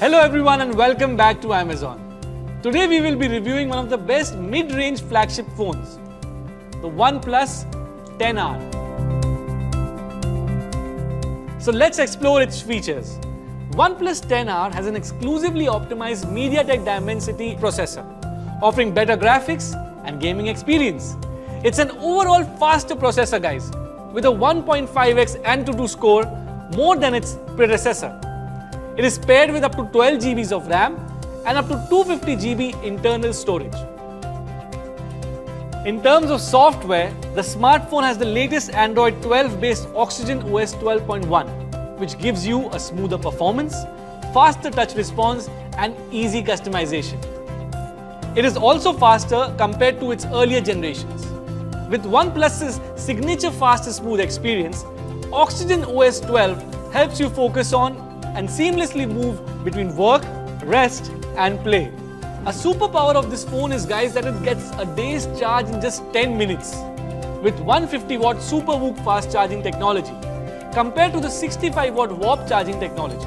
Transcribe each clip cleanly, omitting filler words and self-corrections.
Hello everyone and welcome back to Amazon. Today we will be reviewing one of the best mid-range flagship phones, the OnePlus 10R. So let's explore its features. OnePlus 10R has an exclusively optimized MediaTek Dimensity processor, offering better graphics and gaming experience. It's an overall faster processor, guys, with a 1.5x Antutu score more than its predecessor. It is paired with up to 12 GB of RAM and up to 250 GB internal storage. In terms of software, the smartphone has the latest Android 12 based Oxygen OS 12.1, which gives you a smoother performance, faster touch response and easy customization. It is also faster compared to its earlier generations. With OnePlus's signature fast and smooth experience, Oxygen OS 12 helps you focus on and seamlessly move between work, rest and play. A superpower of this phone is, guys, that it gets a day's charge in just 10 minutes with 150 watt Superbook fast charging technology compared to the 65 watt warp charging technology.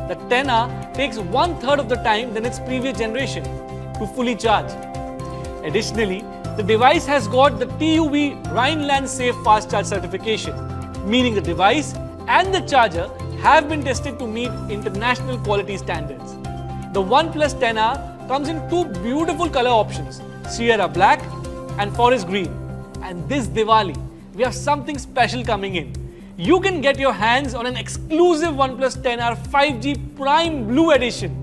The 10R takes 1/3 of the time than its previous generation to fully charge. Additionally, the device has got the TUV Rhineland Safe Fast Charge certification, meaning the device and the charger have been tested to meet international quality standards. The OnePlus 10R comes in two beautiful color options, Sierra Black and Forest Green. And this Diwali, we have something special coming in. You can get your hands on an exclusive OnePlus 10R 5G Prime Blue Edition.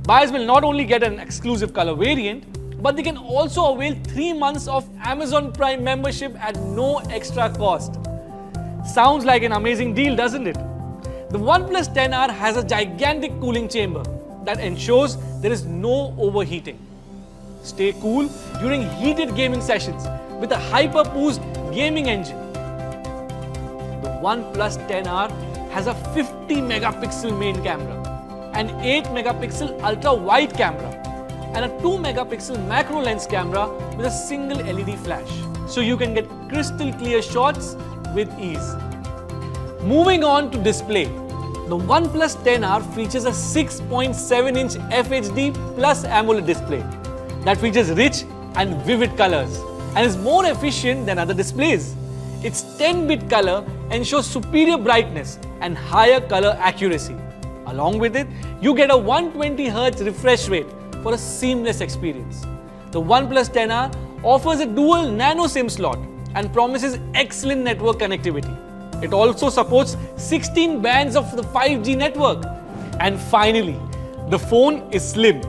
Buyers will not only get an exclusive color variant, but they can also avail 3 months of Amazon Prime membership at no extra cost. Sounds like an amazing deal, doesn't it? The OnePlus 10R has a gigantic cooling chamber that ensures there is no overheating. Stay cool during heated gaming sessions with a hyper-boost gaming engine. The OnePlus 10R has a 50 megapixel main camera, an 8 megapixel ultra-wide camera, and a 2 megapixel macro lens camera with a single LED flash, so you can get crystal clear shots with ease. Moving on to display, the OnePlus 10R features a 6.7-inch FHD plus AMOLED display that features rich and vivid colors and is more efficient than other displays. Its 10-bit color ensures superior brightness and higher color accuracy. Along with it, you get a 120Hz refresh rate for a seamless experience. The OnePlus 10R offers a dual nano SIM slot and promises excellent network connectivity. It also supports 16 bands of the 5G network. And finally, the phone is slim,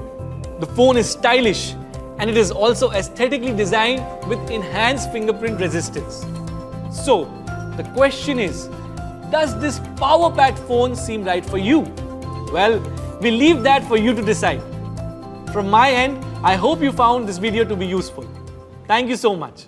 the phone is stylish, and it is also aesthetically designed with enhanced fingerprint resistance. So, the question is, does this power-packed phone seem right for you? Well, we leave that for you to decide. From my end, I hope you found this video to be useful. Thank you so much.